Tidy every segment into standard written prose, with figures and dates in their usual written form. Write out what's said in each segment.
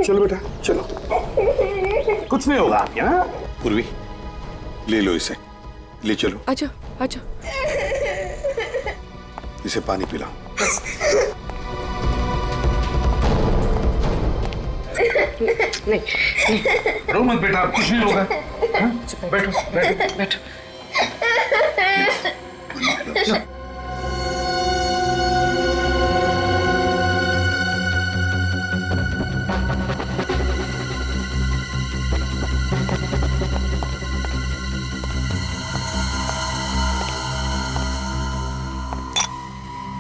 चलो बेटा चलो, कुछ नहीं होगा आपके। हाँ पूर्वी, ले लो इसे, ले चलो। अच्छा अच्छा, इसे पानी पिलाओ। नहीं रो मत बेटा, कुछ नहीं होगा। बैठो बैठो बैठो।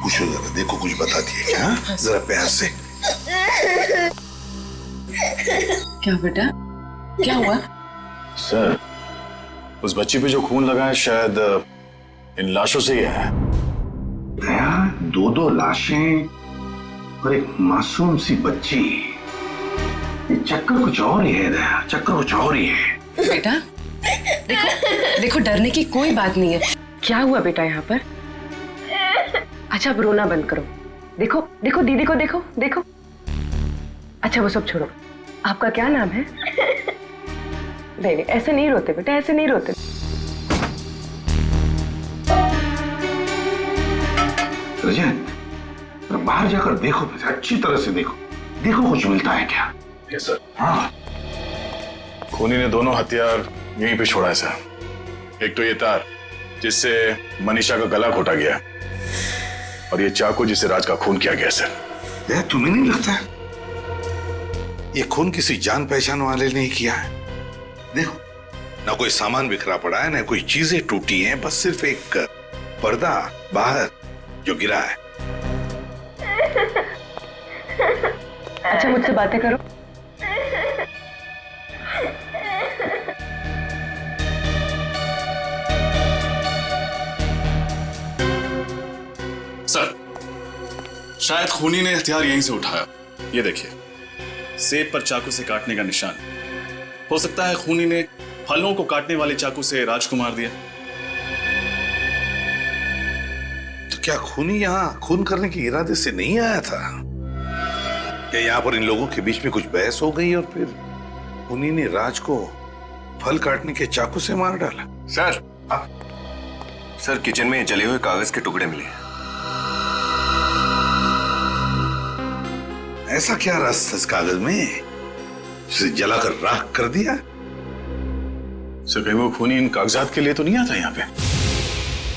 पूछो जरा, देखो कुछ बता दिए क्या? जरा प्यार से। क्या बेटा, क्या हुआ? सर, उस बच्ची पे जो खून लगा है शायद इन लाशों से ही है। दया, दो लाशें और एक मासूम सी बच्ची, ये चक्कर कुछ और ही है दया, चक्कर कुछ और ही है। बेटा देखो देखो, डरने की कोई बात नहीं है। क्या हुआ बेटा यहाँ पर? अच्छा अब रोना बंद करो। देखो देखो दीदी को देखो देखो। अच्छा वो सब छोड़ो, आपका क्या नाम है? नहीं नहीं, ऐसे नहीं रोते बेटा, ऐसे नहीं रोते। रजत, बाहर जाकर देखो, अच्छी तरह से देखो, देखो कुछ मिलता है क्या? Yes sir. हाँ, खूनी ने दोनों हथियार यहीं पे छोड़ा है सर। एक तो ये तार जिससे मनीषा का गला घोटा गया, और ये चाकू जिससे राज का खून किया गया सर। यार तुम्हें नहीं लगता ये खून किसी जान पहचान वाले ने किया है? देखो, ना कोई सामान बिखरा पड़ा है, ना कोई चीजें टूटी हैं, बस सिर्फ एक पर्दा बाहर जो गिरा है। अच्छा मुझसे बातें करो। सर, शायद खूनी ने हथियार यहीं से उठाया। ये देखिए, सेब पर चाकू से काटने का निशान। हो सकता है खूनी ने फलों को काटने वाले चाकू से राज को मार दिया। तो क्या खूनी यहाँ खून करने के इरादे से नहीं आया था? क्या यहाँ पर इन लोगों के बीच में कुछ बहस हो गई और फिर खूनी ने राज को फल काटने के चाकू से मार डाला? सर, सर किचन में जले हुए कागज के टुकड़े मिले। ऐसा क्या रस था इस कागज में, उसे जलाकर राख कर दिया? सर, कहीं वो खूनी इन कागजात के लिए तो नहीं आता यहाँ पे?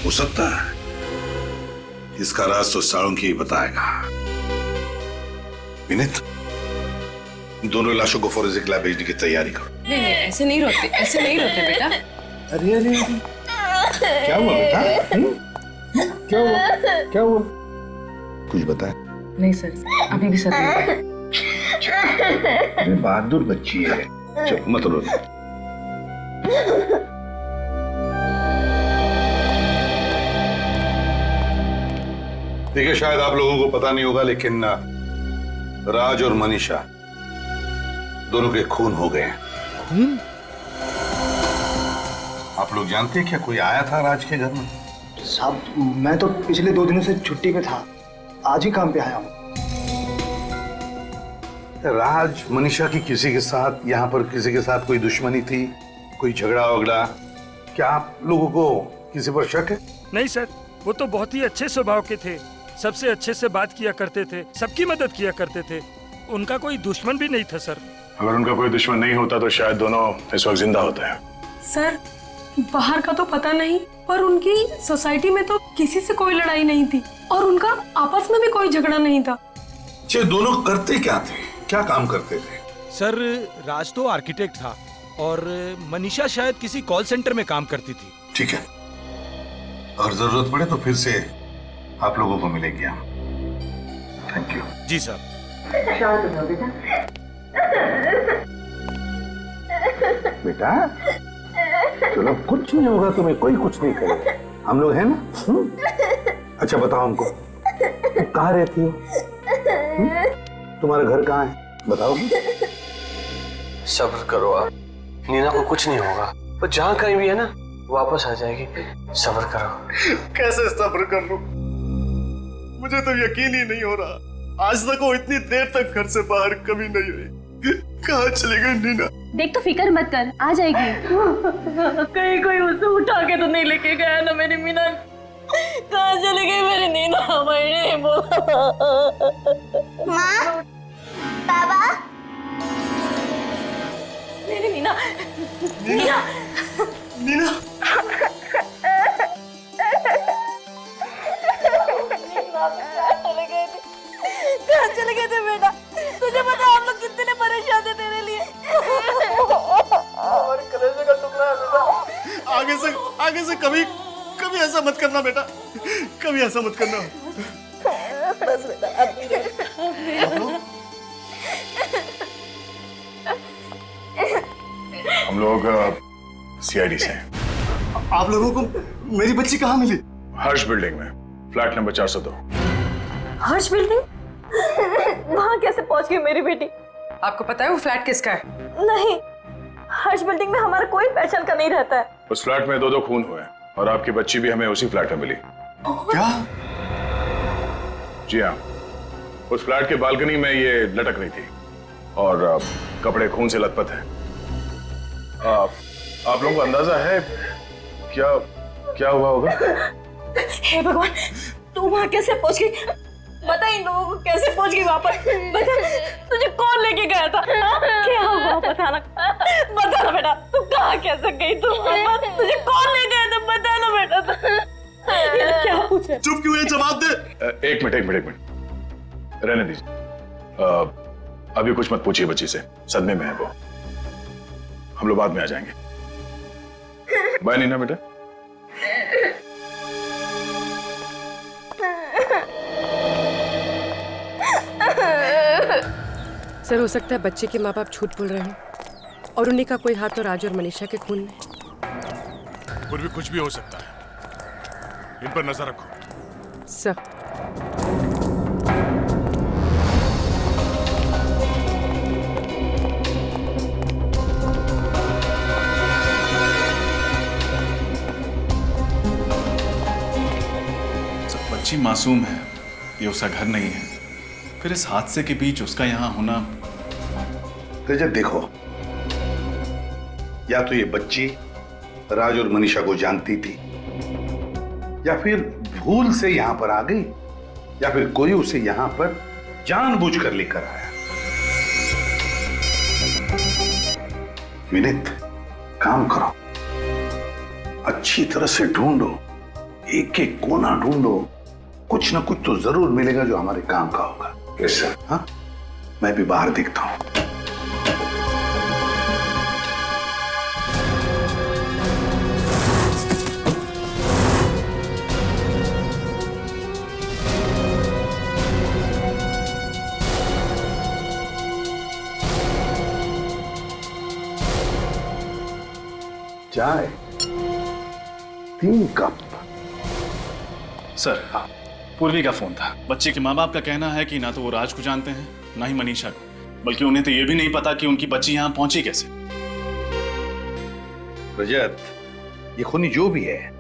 हो सकता है, इसका राज तो साळुंकी ही बताएगा। विनीत, दोनों लाशों को फोरेंसिक लैब भेजने की तैयारी करो। नहीं नहीं, ऐसे नहीं रोते, ऐसे नहीं रोते बेटा। अरे अरे क्या हुआ बेटा? क्या हुआ? क्या हुआ? कुछ बताए? नहीं सर, अभी भी सर नहीं। अरे बहादुर बच्ची है, चलो मत रो। देखिए, शायद आप लोगों को पता नहीं होगा, लेकिन राज और मनीषा दोनों के खून हो गए हैं। खून? आप लोग जानते हैं क्या कोई आया था राज के घर में? साहब, मैं तो पिछले 2 दिनों से छुट्टी पे था, आज ही काम पे आया हूँ। राज मनीषा की किसी के साथ, यहाँ पर किसी के साथ कोई दुश्मनी थी, कोई झगड़ा वगड़ा? क्या आप लोगों को किसी पर शक है? नहीं सर, वो तो बहुत ही अच्छे स्वभाव के थे, सबसे अच्छे से बात किया करते थे, सबकी मदद किया करते थे। उनका कोई दुश्मन भी नहीं था सर। अगर उनका कोई दुश्मन नहीं होता तो शायद दोनों इस वक्त जिंदा होते हैं। सर, बाहर का तो पता नहीं, पर उनकी सोसाइटी में तो किसी से कोई लड़ाई नहीं थी और उनका आपस में भी कोई झगड़ा नहीं था। ये दोनों करते क्या थे, क्या काम करते थे? सर, राज तो आर्किटेक्ट था और मनीषा शायद किसी कॉल सेंटर में काम करती थी। ठीक है, अगर जरूरत पड़े तो फिर से आप लोगों को मिलेंगे हम। Thank you. जी साहब। बेटा चलो, कुछ नहीं होगा तुम्हें, कोई कुछ नहीं करेगा, हम लोग हैं ना। अच्छा बताओ हमको, तुम कहाँ रहती हो? तुम्हारा घर कहाँ है, बताओ। सब्र करो आप, नीना को कुछ नहीं होगा, वो जहाँ कहीं भी है ना वापस आ जाएगी। सब्र करो। कैसे सब्र कर लूं? मुझे तो यकीन ही नहीं हो रहा, आज तक वो इतनी देर तक घर से बाहर कभी नहीं रही। कहाँ चली गई नीना? देख तो फिक्र मत कर, आ जाएगी। कहीं कोई उसे उठा के तो नहीं लेके गया ना मेरी मीना? कहाँ चली गई मेरी नीना? मैंने बोला। माँ, बाबा, मेरी नीना, नीना, नीना कहाँ चले गए थे बेटा? तुझे पता हम लोग कितने परेशान थे तेरे लिए। हमारे कलेजे का टुकड़ा है बेटा। आगे से कभी ऐसा मत करना बेटा, कभी ऐसा मत करना। बस बेटा, अब नहीं रहे। हम लोग सीआईडी से हैं। आप लोगों को मेरी बच्ची कहाँ मिली? हर्ष बिल्डिंग में, फ्लैट नंबर 402। हर्ष बिल्डिंग? वहाँ कैसे पहुँच गई मेरी बेटी? आपको पता है वो फ्लैट किसका है? नहीं, हर्ष बिल्डिंग में हमारा कोई पहचान का नहीं रहता है। उस फ्लैट में 2 खून हुए और आपकी बच्ची भी हमें उसी फ्लैट में मिली। क्या? जी हाँ, उस फ्लैट के बालकनी में ये लटक रही थी और कपड़े खून से लथपथ हैं। आप लोगों को अंदाजा है क्या हुआ होगा? हे भगवान, तू वहाँ कैसे पहुँच गई? बता इन लोगों को कैसे पहुँच गई वहाँ पर? बता, तुझे कौन लेके गया था? क्या हुआ बताना बेटा, तू कहाँ कैसे गई? तू तुझे कौन ले गया था? बता ना बेटा। ये क्या पूछ रहे? चुप क्यों है? जवाब दे। एक मिनट रहने दीजिए। अभी कुछ मत पूछिए बच्ची से, सदमे में है वो। हम लोग बाद में आ जाएंगे। बाय नीना बेटा। सर, हो सकता है बच्चे के माँ बाप झूठ बोल रहे हैं और उन्हीं का कोई हाथ तो राज और मनीषा के खून में। पूर्वी कुछ भी हो सकता है, इन पर नजर रखो। सर, बच्ची मासूम है, ये उसका घर नहीं है। फिर इस हादसे के बीच उसका यहाँ होना। रजत देखो, या तो ये बच्ची राज और मनीषा को जानती थी, या फिर भूल से यहां पर आ गई, या फिर कोई उसे यहां पर जानबूझकर लेकर आया। विनीत, काम करो, अच्छी तरह से ढूंढो, एक एक कोना ढूंढो, कुछ ना कुछ तो जरूर मिलेगा जो हमारे काम का होगा। कैसे? हाँ, मैं भी बाहर देखता हूं। चाय 3 कप। सर, हाँ, पूर्वी का फोन था। बच्चे के माँ बाप का कहना है कि ना तो वो राज को जानते हैं, ना ही मनीषा को, बल्कि उन्हें तो ये भी नहीं पता कि उनकी बच्ची यहाँ पहुंची कैसे। रजत, ये खूनी जो भी है,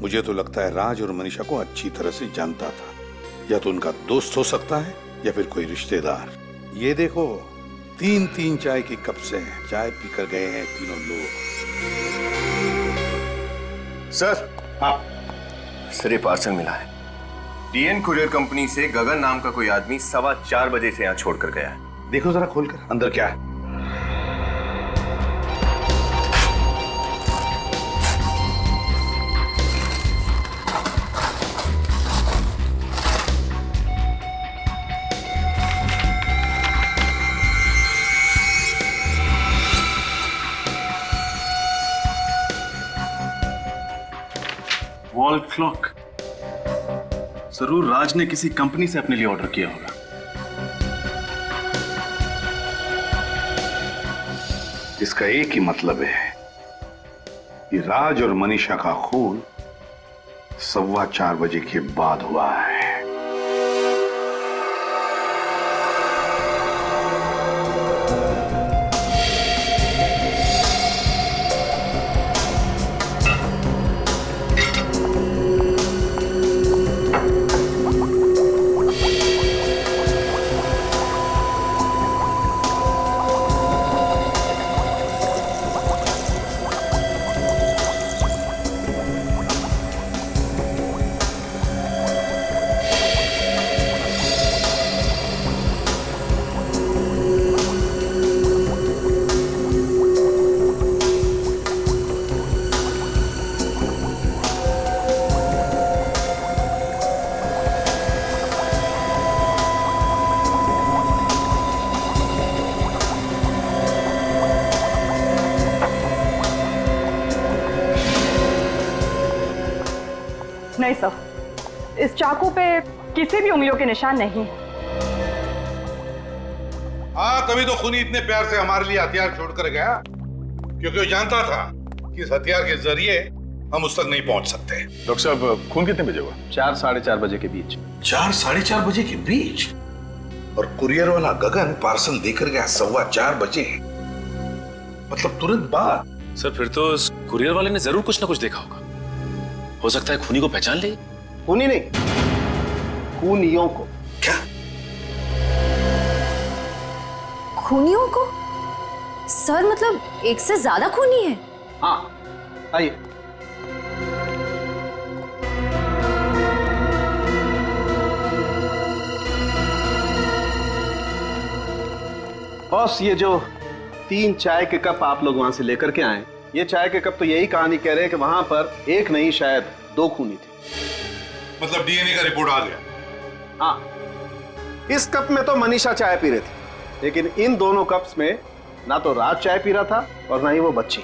मुझे तो लगता है राज और मनीषा को अच्छी तरह से जानता था। या तो उनका दोस्त हो सकता है या फिर कोई रिश्तेदार। ये देखो, 3-3 चाय के कप से चाय पीकर गए हैं तीनों लोग। सर, हाँ सर, ये पार्सल मिला है। डीएन कुरियर कंपनी से गगन नाम का कोई आदमी 4:15 बजे से यहाँ छोड़कर गया है। देखो जरा खोलकर, अंदर क्या है। Wall clock. जरूर राज ने किसी कंपनी से अपने लिए ऑर्डर किया होगा। इसका एक ही मतलब है कि राज और मनीषा का खून 4:15 बजे के बाद हुआ है। इस चाकू पे किसी भी उंगलियों के निशान नहीं। हाँ, तभी तो खूनी इतने प्यार से हमारे लिए हथियार छोड़कर गया, क्योंकि वो जानता था कि इस हथियार के जरिए हम उस तक नहीं पहुंच सकते। डॉक्टर साहब, खून कितने बजे हुआ? 4 साढ़े 4 बजे के बीच। 4 साढ़े 4 बजे के बीच? और कुरियर वाला गगन पार्सल देकर गया 4:15 बजे, मतलब तुरंत बाद। सर फिर तो उस कुरियर वाले ने जरूर कुछ ना कुछ देखा होगा। हो सकता है खूनी को पहचान ले। खूनी नहीं, खूनियों को। क्या? खूनियों को? सर मतलब एक से ज्यादा खूनी है? हाँ, आइए। बॉस, ये जो 3 चाय के कप आप लोग वहां से लेकर के आए, ये चाय के कप तो यही कहानी कह रहे हैं कि वहां पर एक नहीं शायद 2 खूनी थे। मतलब डीएनए का रिपोर्ट आ गया? हाँ, इस कप में तो मनीषा चाय पी रही थी, लेकिन इन दोनों कप्स में ना तो राज चाय पी रहा था और ना ही वो बच्ची।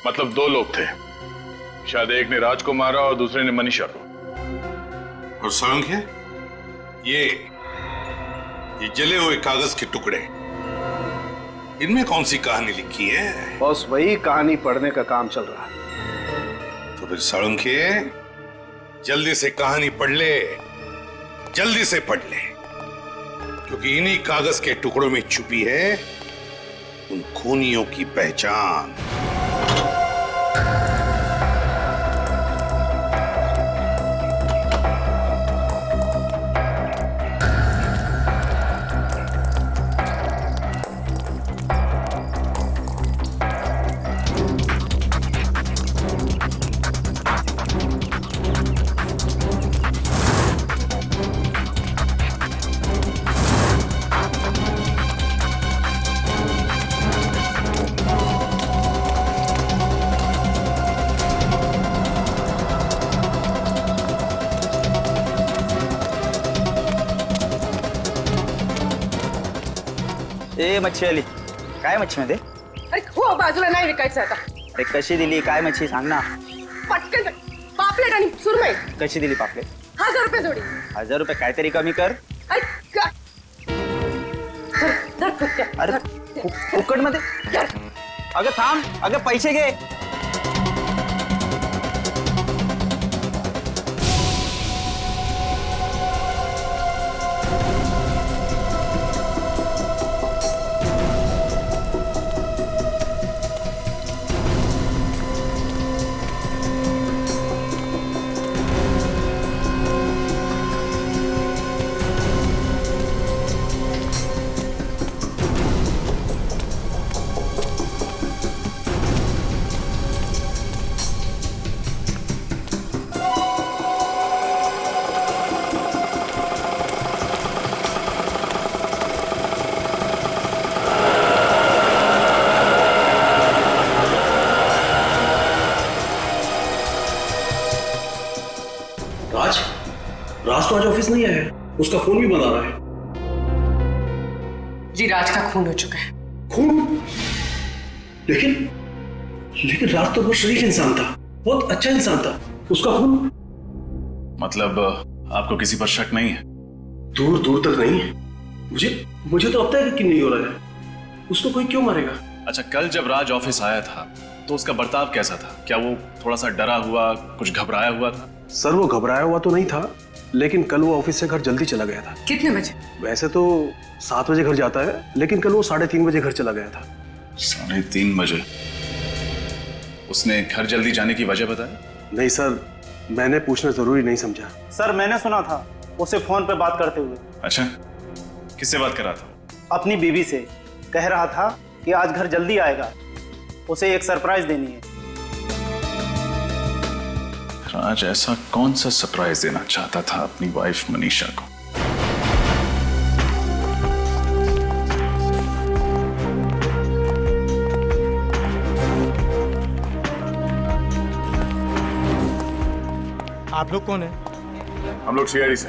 मतलब 2 लोग थे, शायद एक ने राज को मारा और दूसरे ने मनीषा को। और सालुंखे, ये जले हुए कागज के टुकड़े, इनमें कौन सी कहानी लिखी है? बॉस, वही कहानी पढ़ने का काम चल रहा है। तो फिर सालुंखे, जल्दी से कहानी पढ़ ले, जल्दी से पढ़ ले, क्योंकि इन्हीं कागज के टुकड़ों में छुपी है उन खूनियों की पहचान। ए मच्छी आली, काय मच्छी मध्ये? अरे हो, बाजूला नाही विकायचं आता. अरे कशी दिली, काय मच्छी सांग ना. पटकन पापलेट आणि सुरमई. कशी दिली पापलेट? 1000 रुपये जोडी. 1000 रुपये, काहीतरी कमी कर. अरे फुकट मध्ये? अगं थांब, अगं पैसे घे. राज तो आज ऑफिस नहीं आया, उसका फोन भी बंद आ रहा है। जी, राज का खून हो चुका है। खून? लेकिन राज तो बहुत शरीफ इंसान था, बहुत अच्छा इंसान था, उसका खून? मतलब आपको किसी पर शक नहीं है? दूर दूर तक नहीं है। मुझे तो अब तक यकीन नहीं हो रहा है, उसको कोई क्यों मारेगा? अच्छा, कल जब राज ऑफिस आया था तो उसका बर्ताव कैसा था? क्या वो थोड़ा सा डरा हुआ, कुछ घबराया हुआ था? सर, वो घबराया हुआ तो नहीं था, लेकिन कल वो ऑफिस से घर जल्दी चला गया था। कितने बजे? वैसे तो 7 बजे घर जाता है, लेकिन कल वो 3:30 बजे घर चला गया था। 3:30 बजे? उसने घर जल्दी जाने की वजह बताई? नहीं सर, मैंने पूछना जरूरी नहीं समझा। सर, मैंने सुना था उसे फोन पे बात करते हुए। अच्छा, किससे बात कर रहा था? अपनी बीवी से। कह रहा था कि आज घर जल्दी आएगा, उसे एक सरप्राइज देनी है। राज ऐसा कौन सा सरप्राइज देना चाहता था अपनी वाइफ मनीषा को? आप लोग कौन है? हम लोग सीआईडी से।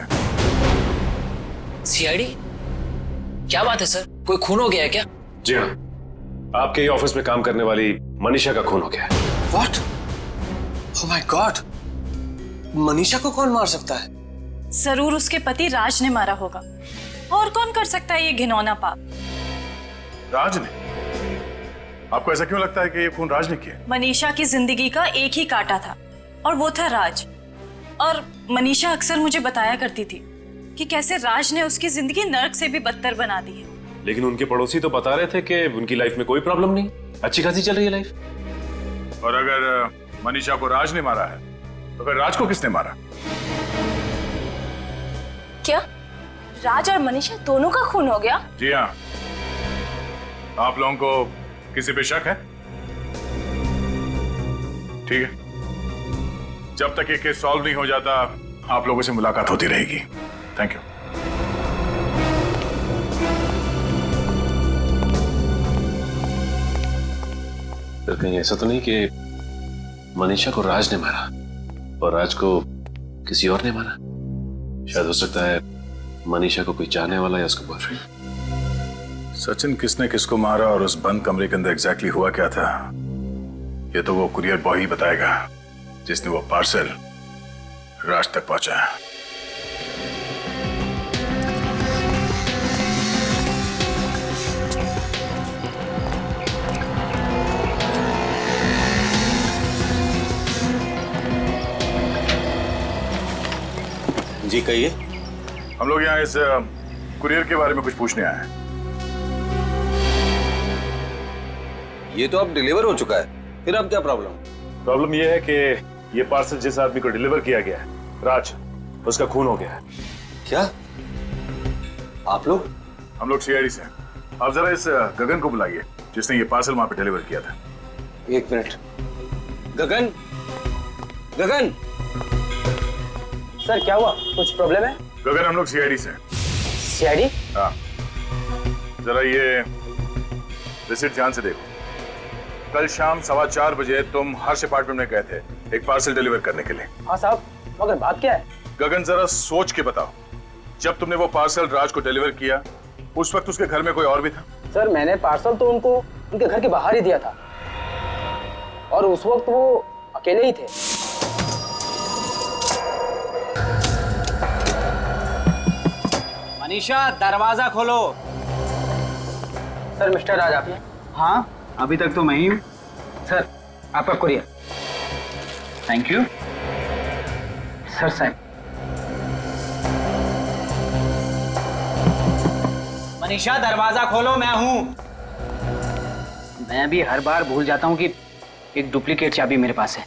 सीआईडी? क्या बात है सर, कोई खून हो गया है क्या? जी हाँ, आपके ही ऑफिस में काम करने वाली मनीषा का खून हो गया है। What? Oh my God! Manisha को कौन मार सकता है? जरूर उसके पति राज ने मारा होगा। और कौन कर सकता है ये घिनौना पाप? राज ने? आपको ऐसा क्यों लगता है कि ये खून राज ने किया? मनीषा की जिंदगी का एक ही कांटा था और वो था राज। और मनीषा अक्सर मुझे बताया करती थी कि कैसे राज ने उसकी जिंदगी नर्क से भी बदतर बना दी है। लेकिन उनके पड़ोसी तो बता रहे थे कि उनकी लाइफ में कोई प्रॉब्लम नहीं, अच्छी खासी चल रही है लाइफ। और अगर मनीषा को राज ने मारा है तो फिर राज को किसने मारा? क्या राज और मनीषा दोनों का खून हो गया? जी हाँ। आप लोगों को किसी पे शक है? ठीक है, जब तक ये केस सॉल्व नहीं हो जाता आप लोगों से मुलाकात होती रहेगी। Thank you. फिर कहीं ऐसा तो नहीं कि मनीषा को राज ने मारा और राज को किसी और ने मारा? शायद हो सकता है मनीषा को कोई चाहने वाला या उसका बॉयफ्रेंड। सचिन किसने किसको मारा और उस बंद कमरे के अंदर एग्जैक्टली हुआ क्या था, ये तो वो कुरियर बॉय ही बताएगा जिसने वो पार्सल राज तक पहुंचाया। जी कहिए। हम लोग यहाँ इस कुरियर के बारे में कुछ पूछने आए हैं। ये तो अब डिलीवर हो चुका है, फिर अब क्या प्रॉब्लम? प्रॉब्लम ये है कि ये पार्सल जिस आदमी को डिलीवर किया गया है राज, उसका खून हो गया है। क्या आप लोग? हम लोग सीआईडी से हैं। आप जरा इस गगन को बुलाइए जिसने ये पार्सल वहां पे डिलीवर किया था। एक मिनट। गगन, गगन। सर क्या हुआ, कुछ प्रॉब्लम है? गगन हम लोग सीआईडी से हैं। सीआईडी? हाँ, जरा ये रिसिप्ट ध्यान से देखो। कल शाम 4:15 बजे तुम हर्ष अपार्टमेंट में गए थे एक पार्सल डिलीवर करने के लिए। हाँ साहब, मगर बात क्या है? गगन जरा सोच के बताओ, जब तुमने वो पार्सल राज को डिलीवर किया उस वक्त उसके घर में कोई और भी था? सर मैंने पार्सल तो उनको उनके घर के बाहर ही दिया था और उस वक्त वो अकेले ही थे। मनीषा दरवाजा खोलो। सर मिस्टर राज आपने? हाँ अभी तक तो मैं ही हूँ। सर आपका कुरियर। थैंक यू सर साहब। मनीषा दरवाजा खोलो, मैं हूं। मैं भी हर बार भूल जाता हूँ कि एक डुप्लीकेट चाबी मेरे पास है।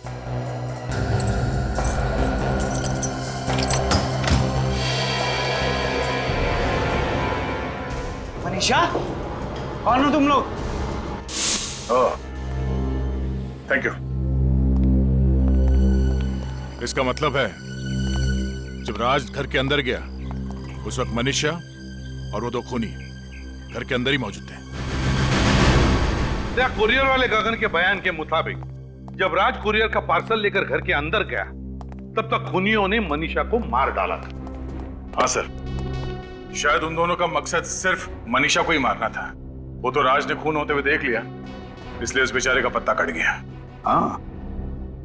मनीषा, कौन हो तुम लोग? Thank you. इसका मतलब है जब राज घर के अंदर गया उस वक्त मनीषा और वो दो खूनी घर के अंदर ही मौजूद थे। कुरियर वाले गगन के बयान के मुताबिक जब राज कुरियर का पार्सल लेकर घर के अंदर गया तब तक खूनियों ने मनीषा को मार डाला था। हाँ सर, शायद उन दोनों का मकसद सिर्फ मनीषा को ही मारना था। वो तो राज ने खून होते हुए देख लिया, इसलिए उस बेचारे का पत्ता कट गया। हाँ,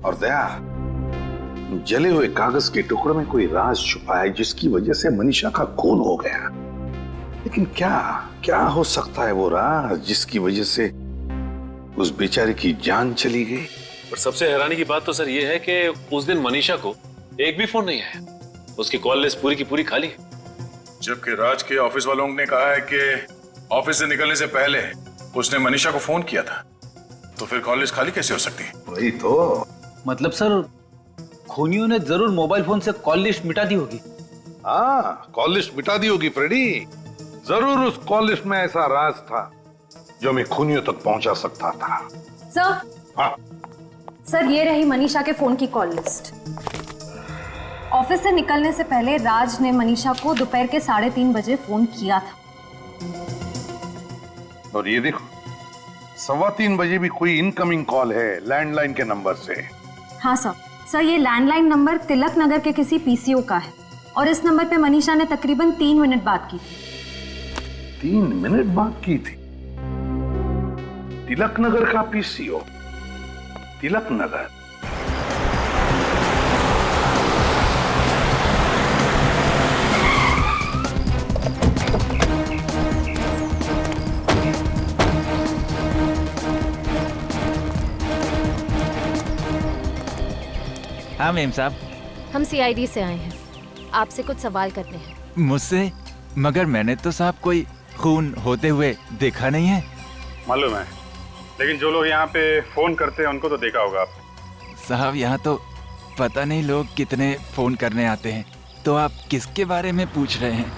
और दया, जले हुए कागज के टुकड़े में कोई राज छुपा है जिसकी वजह से मनीषा का खून हो गया। लेकिन क्या क्या हो सकता है वो राज जिसकी वजह से उस बेचारे की जान चली गई? पर सबसे हैरानी की बात तो सर ये है कि उस दिन मनीषा को एक भी फोन नहीं आया, उसकी कॉल लिस्ट पूरी की पूरी खाली है। जबकि राज के ऑफिस वालों ने कहा है कि ऑफिस से निकलने से पहले उसने मनीषा को फोन किया था, तो फिर कॉल लिस्ट खाली कैसे हो सकती है? वही तो। मतलब सर खूनियों ने जरूर मोबाइल फोन से कॉल लिस्ट मिटा दी होगी। हाँ, कॉल लिस्ट मिटा दी होगी फ्रेडी। जरूर उस कॉल लिस्ट में ऐसा राज था जो मैं खूनियों तक पहुंचा सकता था। सर। हाँ सर, ये रही मनीषा के फोन की कॉल लिस्ट। ऑफिस से निकलने से पहले राज ने मनीषा को दोपहर के 3:30 बजे फोन किया था। और ये देखो 3:15 बजे भी कोई इनकमिंग कॉल है लैंडलाइन के नंबर से। हाँ सर। सर ये लैंडलाइन नंबर तिलक नगर के किसी पीसीओ का है और इस नंबर पे मनीषा ने तकरीबन 3 मिनट बात की थी। 3 मिनट बात की थी? तिलक नगर का पीसीओ? तिलक नगर? हाँ मेम साहब। हम सीआईडी से आए हैं, आपसे कुछ सवाल करने हैं। मुझसे? मगर मैंने तो साहब कोई खून होते हुए देखा नहीं है। मालूम है, लेकिन जो लोग यहाँ पे फोन करते हैं उनको तो देखा होगा आपने। साहब यहाँ तो पता नहीं लोग कितने फोन करने आते हैं, तो आप किसके बारे में पूछ रहे हैं?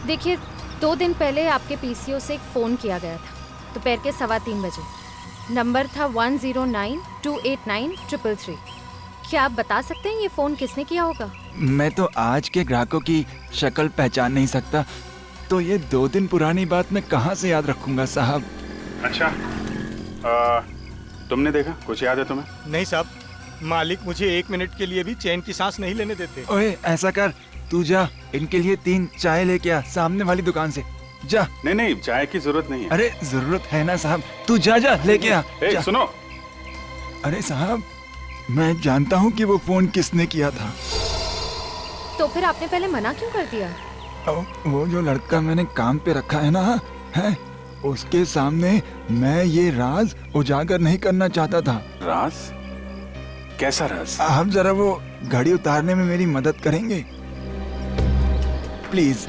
देखिए, 2 दिन पहले आपके पीसीओ से एक फ़ोन किया गया था, दोपहर के 3:15 बजे। नंबर था 10928933। क्या आप बता सकते हैं ये फ़ोन किसने किया होगा? मैं तो आज के ग्राहकों की शक्ल पहचान नहीं सकता, तो ये 2 दिन पुरानी बात मैं कहाँ से याद रखूंगा साहब। अच्छा, तुमने देखा? कुछ याद है तुम्हें? नहीं साहब, मालिक मुझे 1 मिनट के लिए भी चैन की सांस नहीं लेने देते। ओए ऐसा कर, तू जा इनके लिए 3 चाय लेके आ सामने वाली दुकान से, जा। नहीं, चाय की जरूरत नहीं है। अरे जरूरत है ना साहब, तू जा लेके आ। सुनो। अरे साहब, मैं जानता हूँ कि वो फोन किसने किया था। तो फिर आपने पहले मना क्यों कर दिया? वो जो लड़का मैंने काम पे रखा है ना, है उसके सामने मैं ये राज उजागर नहीं करना चाहता था। राज? कैसा राज? आप जरा वो घड़ी उतारने में मेरी मदद करेंगे प्लीज?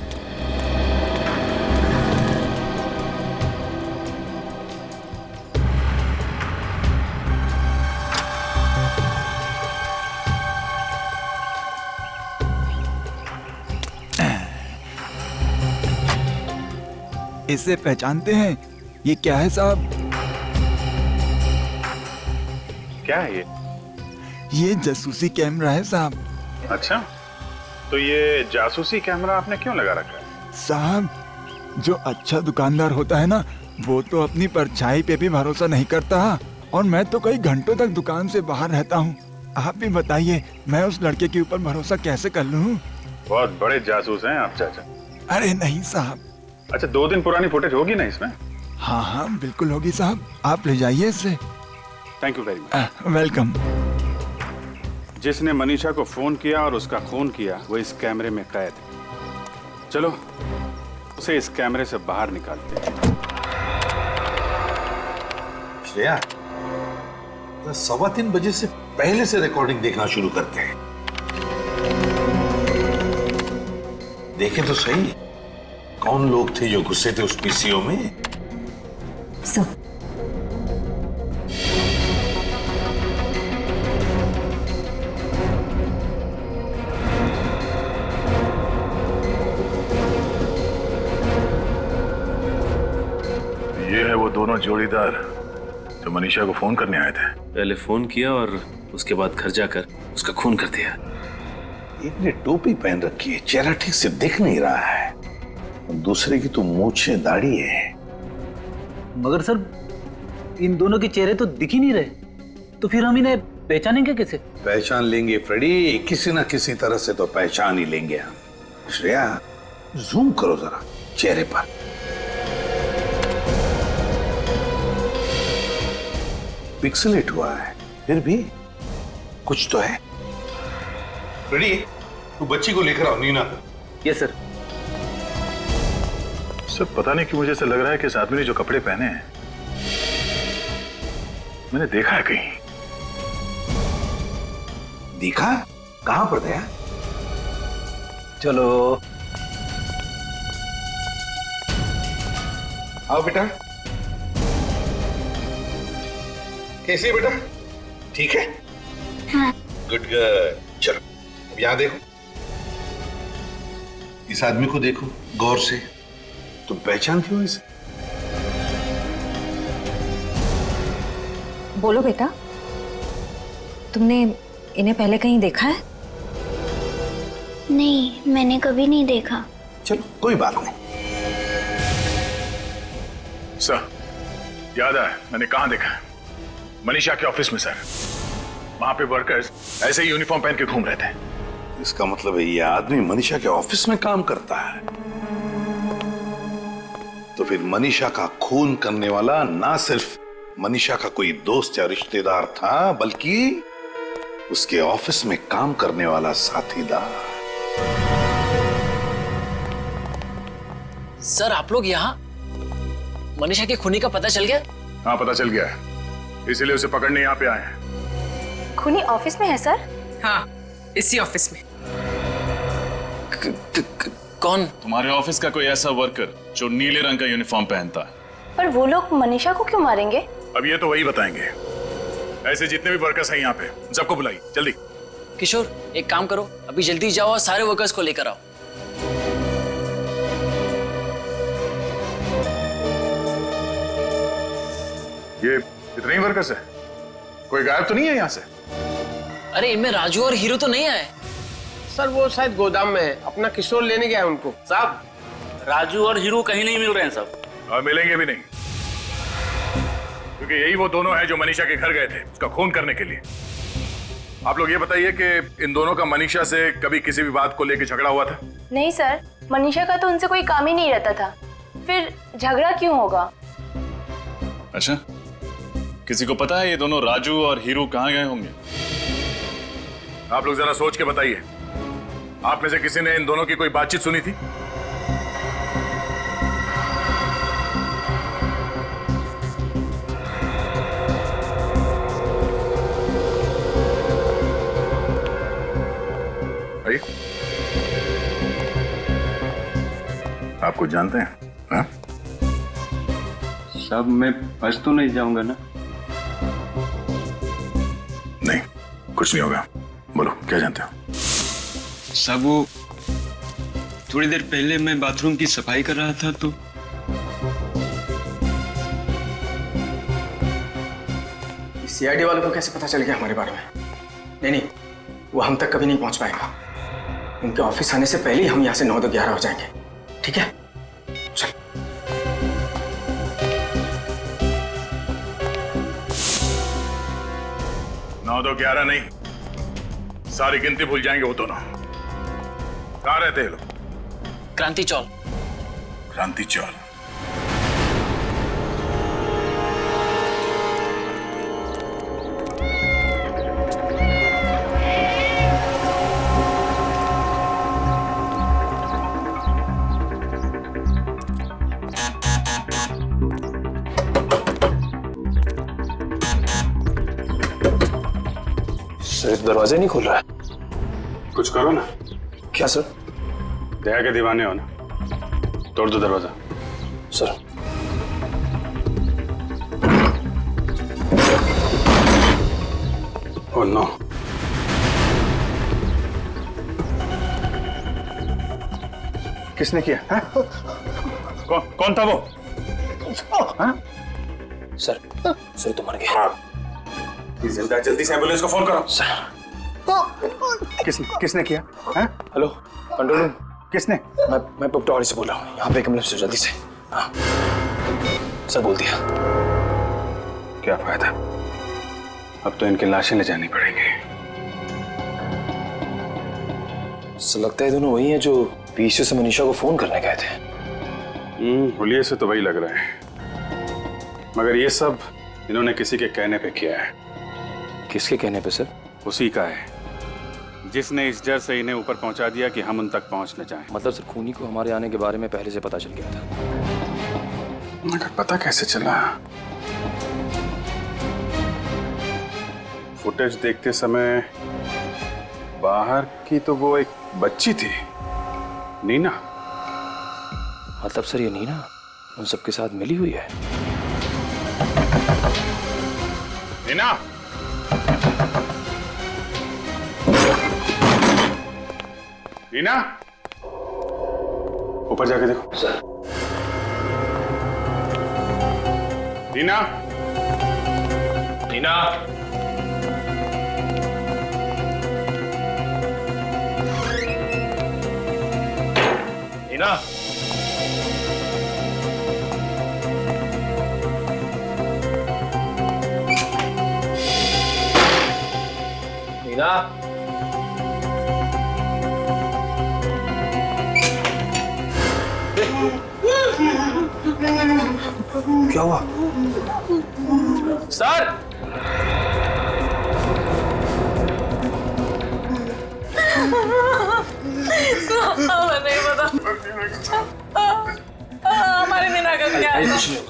इसे पहचानते हैं? ये क्या है साहब? क्या है ये? ये जासूसी कैमरा है साहब। अच्छा, तो ये जासूसी कैमरा आपने क्यों लगा रखा है? साहब, जो अच्छा दुकानदार होता है ना, वो तो अपनी परछाई पे भी भरोसा नहीं करता, और मैं तो कई घंटों तक दुकान से बाहर रहता हूँ। आप भी बताइए, मैं उस लड़के के ऊपर भरोसा कैसे कर लूँ? बहुत बड़े जासूस हैं आप चाचा। अरे नहीं साहब। अच्छा, 2 दिन पुरानी फुटेज होगी ना इसमें? हाँ बिल्कुल होगी साहब, आप ले जाइए इसे। Thank you very much. Welcome. जिसने मनीषा को फोन किया और उसका खून किया, वो इस कैमरे में कैद है। चलो उसे इस कैमरे से बाहर निकालते हैं। श्रेया, 3:15 बजे से पहले से रिकॉर्डिंग देखना शुरू करते हैं। देखें तो सही, कौन लोग थे जो घुसे थे उस पीसीओ में? सब ये है वो दोनों जोड़ीदार जो मनीषा को फोन करने आए थे। पहले फोन किया और उसके बाद घर जाकर उसका खून कर दिया। एक ने टोपी पहन रखी है, चेहरा ठीक से दिख नहीं रहा है, दूसरे की तो मूछे दाढ़ी है। मगर सर, इन दोनों के चेहरे तो दिख ही नहीं रहे, तो फिर हम इन्हें पहचानेंगे कैसे? पहचान लेंगे फ्रेडी, किसी ना किसी तरह से तो पहचान ही लेंगे हम। श्रेया, जूम करो जरा चेहरे पर। पिक्सलेट हुआ है, फिर भी कुछ तो है। फ्रेडी, तू बच्ची को लेकर आओ, नीना को। Yes sir. सर, पता नहीं क्यों मुझे ऐसा लग रहा है कि इस आदमी ने जो कपड़े पहने हैं मैंने देखा है कहीं। देखा? कहां पर गया? चलो आओ बेटा। कैसी है बेटा? ठीक है? हाँ। Good girl. चलो अब यहां देखो, इस आदमी को देखो गौर से। तुम पहचानती हो इसे? बोलो बेटा, तुमने इन्हें पहले कहीं देखा है? नहीं, मैंने कभी नहीं देखा। चलो कोई बात नहीं। सर, याद आया मैंने कहां देखा है? मनीषा के ऑफिस में सर। वहां पे वर्कर्स ऐसे ही यूनिफॉर्म पहन के घूम रहे थे। इसका मतलब है ये आदमी मनीषा के ऑफिस में काम करता है। तो फिर मनीषा का खून करने वाला ना सिर्फ मनीषा का कोई दोस्त या रिश्तेदार था, बल्कि उसके ऑफिस में काम करने वाला साथीदार। सर, आप लोग यहाँ? मनीषा के खूनी का पता चल गया? हाँ, पता चल गया है, इसीलिए उसे पकड़ने यहाँ पे आए हैं। खूनी ऑफिस में है सर? हाँ, इसी ऑफिस में। कौन? तुम्हारे ऑफिस का कोई ऐसा वर्कर जो नीले रंग का यूनिफॉर्म पहनता है। पर वो लोग मनीषा को क्यों मारेंगे? अब ये तो वही बताएंगे। ऐसे जितने भी वर्कर्स हैं यहाँ पे सबको बुलाइए जल्दी। किशोर, एक काम करो, अभी जल्दी जाओ और सारे वर्कर्स को लेकर आओ। ये इतने ही वर्कर्स हैं? कोई गायब तो नहीं है यहाँ से? अरे इनमें राजू और हीरो तो नहीं आए। सर वो शायद गोदाम में है, अपना किशोर लेने गया है उनको। साहब, राजू और हीरो कहीं नहीं मिल रहे हैं साहब। और मिलेंगे भी नहीं, क्योंकि यही वो दोनों हैं जो मनीषा के घर गए थे उसका खून करने के लिए। आप लोग ये बताइए कि इन दोनों का मनीषा से कभी किसी भी बात को लेकर झगड़ा हुआ था? नहीं सर, मनीषा का तो उनसे कोई काम ही नहीं रहता था, फिर झगड़ा क्यों होगा? अच्छा, किसी को पता है ये दोनों राजू और हीरो कहाँ गए होंगे? आप लोग जरा सोच के बताइए, आप में से किसी ने इन दोनों की कोई बातचीत सुनी थी? आइए। आप कुछ जानते हैं? हाँ? साहब मैं फंस तो नहीं जाऊंगा ना? नहीं, कुछ नहीं होगा। बोलो क्या जानते हो? साहब वो थोड़ी देर पहले मैं बाथरूम की सफाई कर रहा था तो सीआईडी वालों को कैसे पता चल गया हमारे बारे में? नहीं, वो हम तक कभी नहीं पहुंच पाएगा। उनके ऑफिस आने से पहले ही हम यहाँ से 9-11 हो जाएंगे। ठीक है, चल। नौ 11 नहीं, सारी गिनती भूल जाएंगे वो दोनों। कहाँ रहते हैं लोग? क्रांति चौल। क्रांति चौल। सिर्फ दरवाजा नहीं खोल रहा है। कुछ करो ना। क्या सर? दया के दीवाने हो ना, तोड़ दो दरवाजा। सर। Oh no. किसने किया? हाँ? कौन था वो? हाँ? सर तो मर गया। जिंदा, जल्दी से एम्बुलेंस को फोन करो। सर। किसने किया? हाँ? Hello control room. किसने? मैं पपटवाड़ी से बोल रहा हूँ, यहाँ पे एक एम्बुलेंस जल्दी से। हाँ सर बोल दिया। क्या फायदा, अब तो इनकी लाशें ले जानी पड़ेंगी। सर लगता है दोनों वही हैं जो पीछे से मनीषा को फोन करने गए थे। हुलिये से तो वही लग रहा है, मगर ये सब इन्होंने किसी के कहने पे किया है। किसके कहने पे सर? उसी का है जिसने इस डर से इन्हें sich पहुंचा दिया कि हम उन तक पहुंच न जाएं। मतलब सर खूनी को हमारे आने के बारे में पहले से पता चल गया था। मगर पता कैसे चला? फुटेज देखते समय बाहर की तो वो एक बच्ची थी, नीना। मतलब सर ये नीना उन सबके साथ मिली हुई है? नीना, नीना, ऊपर जाके देखो। सर। नीना, नीना, नीना, नीना, क्या हुआ? सर हमें नहीं पता हमारे नीना का क्या है? कुछ नहीं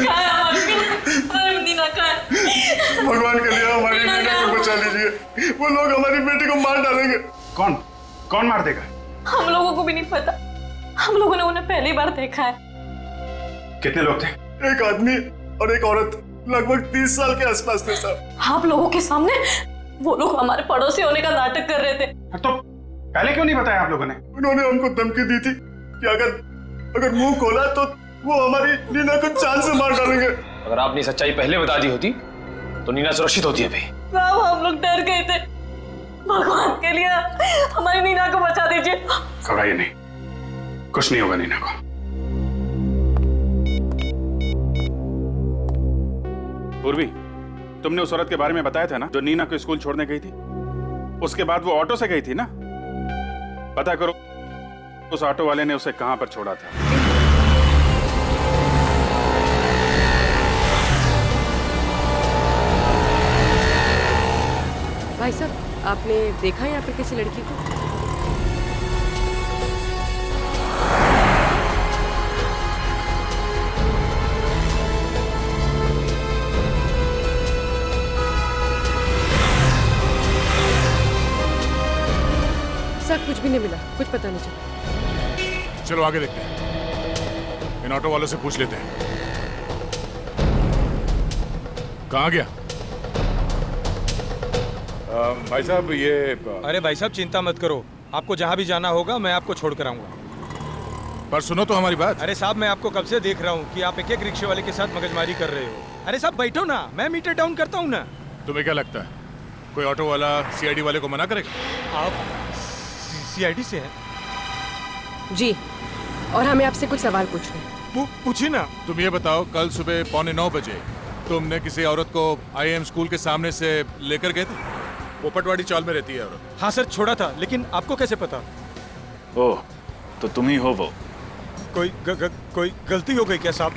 क्या है हमारे नीना का? वो लोग हमारी बेटी को मार डालेंगे। कौन कौन मार देगा? हम लोगों को भी नहीं पता, हम लोगों ने उन्हें पहली बार देखा है। कितने लोग थे? एक आदमी और एक औरत, लगभग 30 साल के आसपास थे साहब। आप लोगों के सामने वो लोग हमारे पड़ोसी होने का नाटक कर रहे थे। तो पहले क्यों नहीं बताया आप लोगों ने? उन्होंने हमको धमकी दी थी कि अगर मुंह खोला तो वो हमारी नीना को जान से मार डालेंगे। अगर आपने सच्चाई पहले बता दी होती तो नीना सुरक्षित होती अभी। साहब हम लोग डर गए थे, भगवान के लिए हमारी नीना को बचा दीजिए। घबराइए नहीं, कुछ नहीं होगा नीना को। पूर्वी, तुमने उस औरत के बारे में बताया था ना जो नीना को स्कूल छोड़ने गई थी? उसके बाद वो ऑटो से गई थी ना? पता करो उस ऑटो वाले ने उसे कहां पर छोड़ा था। भाई साहब, आपने देखा यहाँ पे किसी लड़की को? सर कुछ भी नहीं मिला, कुछ पता नहीं चला। चलो आगे देखते हैं, इन ऑटो वालों से पूछ लेते हैं। कहाँ गया? भाई साहब ये अरे भाई साहब चिंता मत करो, आपको जहाँ भी जाना होगा मैं आपको छोड़ कर आऊंगा। पर सुनो तो हमारी बात। अरे साहब मैं आपको कब से देख रहा हूँ कि आप एक एक रिक्शे वाले के साथ मगजमारी कर रहे हो। अरे साहब बैठो ना, मैं मीटर डाउन करता हूँ ना। तुम्हें क्या लगता है कोई ऑटो वाला सीआईडी वाले को मना करेगा? आप सीआईडी से हैं? जी, और हमें आपसे कुछ सवाल पूछने हैं। पूछिए ना। तुम ये बताओ, कल सुबह 8:45 बजे तुमने किसी औरत को IIM स्कूल के सामने से लेकर गए थे? वो पटवाड़ी चौल में रहती है औरत। हाँ सर, छोड़ा था, लेकिन आपको कैसे पता? ओह, तो तुम ही हो वो। कोई गलती हो गई क्या साहब?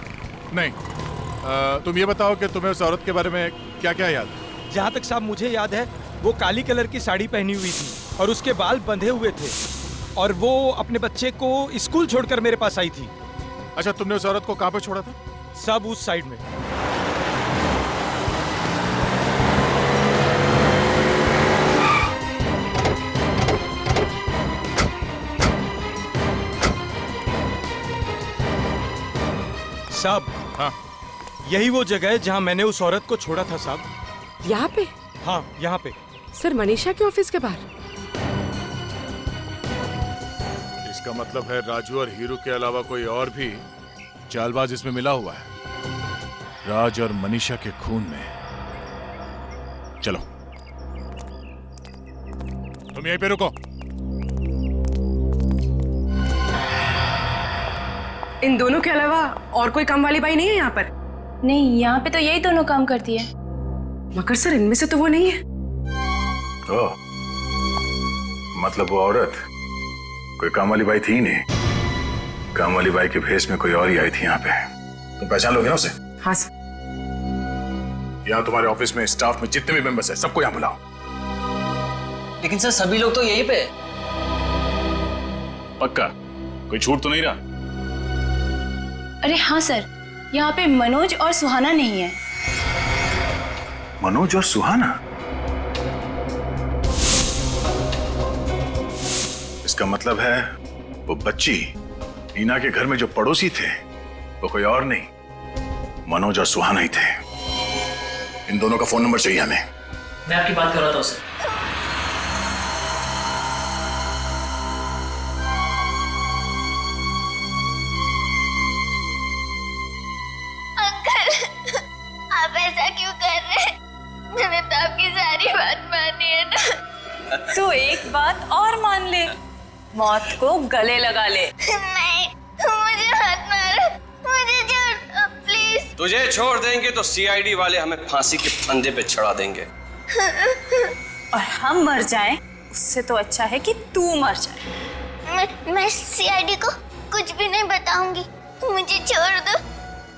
नहीं, तुम ये बताओ कि तुम्हें उस औरत के बारे में क्या क्या याद है? जहाँ तक साहब मुझे याद है वो काली कलर की साड़ी पहनी हुई थी और उसके बाल बंधे हुए थे और वो अपने बच्चे को स्कूल छोड़कर मेरे पास आई थी। अच्छा, तुमने उस औरत को कहाँ पे छोड़ा था? सब उस साइड में। साहब हाँ, यही वो जगह है जहाँ मैंने उस औरत को छोड़ा था साहब। यहाँ पे? हाँ यहाँ पे। सर मनीषा के ऑफिस के बाहर? इसका मतलब है राजू और हीरू के अलावा कोई और भी चालबाज इसमें मिला हुआ है, राज और मनीषा के खून में। चलो तुम यहीं पे रुको। इन दोनों के अलावा और कोई काम वाली बाई नहीं है यहाँ पर? नहीं, यहाँ पे तो यही दोनों काम करती है। मगर सर इनमें से तो वो नहीं है। ओह, मतलब वो औरत कोई काम वाली बाई थी ही नहीं। काम वाली बाई के भेष में कोई और ही आई थी यहाँ पे। तुम पहचान लोगे ना उसे? हाँ सर। यहाँ तुम्हारे ऑफिस में स्टाफ में जितने भी मेंबर्स हैं सबको यहाँ बुलाओ। लेकिन सर सभी लोग तो यहीं पे। पक्का कोई छूट तो नहीं रहा? अरे हाँ सर, यहाँ पे मनोज और सुहाना नहीं है। मनोज और सुहाना? इसका मतलब है वो बच्ची नीना के घर में जो पड़ोसी थे वो कोई और नहीं, मनोज और सुहाना ही थे। इन दोनों का फोन नंबर चाहिए हमें। मैं आपकी बात कर रहा था उससे। अंकल, आप ऐसा क्यों कर रहे हैं? मैंने तो आपकी सारी बात मानी है ना। तो एक बात और मान ले, मौत को गले लगा ले। नहीं, मुझे मत मारो, मुझे छोड़ दो प्लीज। तुझे छोड़ देंगे तो सीआईडी वाले हमें फांसी के फंदे पे चढ़ा देंगे। और हम मर जाएं, उससे तो अच्छा है कि तू मर जाए। मैं सीआईडी को कुछ भी नहीं बताऊंगी, मुझे छोड़ दो।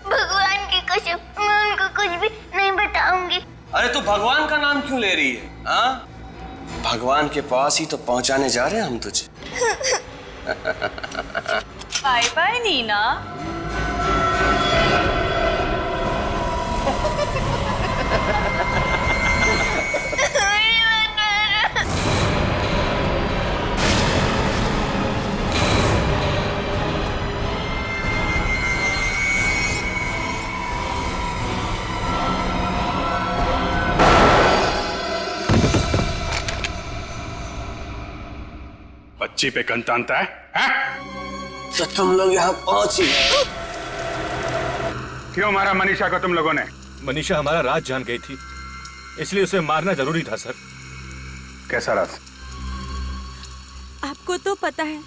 भगवान की कसम, मैं उनको कुछ भी नहीं बताऊंगी। अरे तू भगवान का नाम क्यों ले रही है? हाँ, भगवान के पास ही तो पहुंचाने जा रहे हैं हम तुझे। Bye bye Nina. मुझे मत मारो, बच्ची पे कन तानता है, हैं? तो तुम लोग यहाँ पहुंची क्यों मारा मनीषा को तुम लोगों ने? मनीषा हमारा राज जान गई थी, इसलिए उसे मारना जरूरी था सर। कैसा राज? आपको तो पता है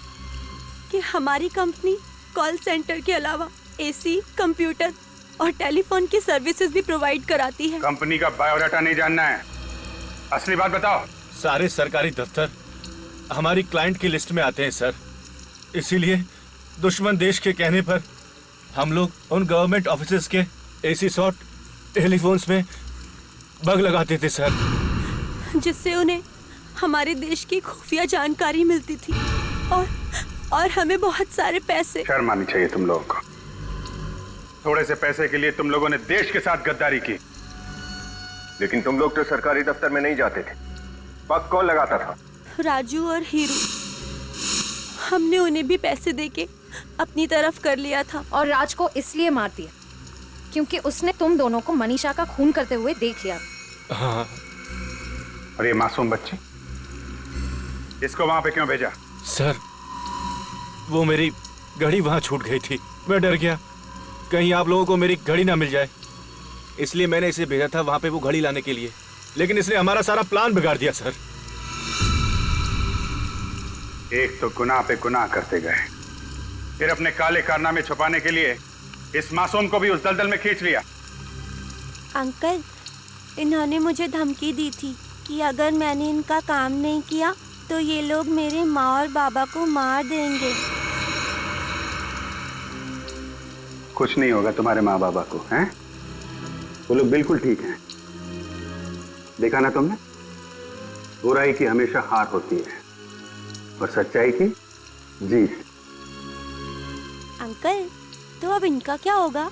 कि हमारी कंपनी कॉल सेंटर के अलावा एसी, कंप्यूटर और टेलीफोन की सर्विसेज भी प्रोवाइड कराती है। कंपनी का बायोडाटा नहीं जानना है, असली बात बताओ। सारे सरकारी दफ्तर हमारी क्लाइंट की लिस्ट में आते हैं सर, इसीलिए दुश्मन देश के कहने पर हम लोग उन गवर्नमेंट ऑफिसेज के एसी सॉट टेलीफोन्स में बग लगाते थे सर, जिससे उन्हें हमारे देश की खुफिया जानकारी मिलती थी और हमें बहुत सारे पैसे। शर्म आनी चाहिए तुम लोगों को। थोड़े से पैसे के लिए तुम लोगों ने देश के साथ गद्दारी की। लेकिन तुम लोग तो सरकारी दफ्तर में नहीं जाते थे, पग कौन लगाता था? राजू और हीरू। हमने उन्हें भी पैसे देके अपनी तरफ कर लिया था। और राज को इसलिए मार दिया क्योंकि उसने तुम दोनों को मनीषा का खून करते हुए देख लिया। हाँ। और ये मासूम बच्ची, इसको वहां पे क्यों भेजा? सर वो मेरी घड़ी वहां छूट गई थी, मैं डर गया कहीं आप लोगों को मेरी घड़ी ना मिल जाए, इसलिए मैंने इसे भेजा था वहां पे वो घड़ी लाने के लिए, लेकिन इसने हमारा सारा प्लान बिगाड़ दिया सर। एक तो गुनाह पे गुनाह करते गए, फिर अपने काले कारनामे छुपाने के लिए इस मासूम को भी उस दलदल में खींच लिया। अंकल, इन्होंने मुझे धमकी दी थी कि अगर मैंने इनका काम नहीं किया तो ये लोग मेरे माँ और बाबा को मार देंगे। कुछ नहीं होगा तुम्हारे माँ बाबा को, हैं? वो लोग बिल्कुल ठीक हैं। देखा ना तुमने, बुराई की हमेशा हार होती है और सच्चाई की जीत। अंकल, तो अब इनका क्या होगा?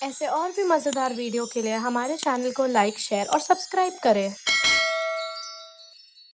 ऐसे और भी मज़ेदार वीडियो के लिए हमारे चैनल को लाइक, शेयर और सब्सक्राइब करें।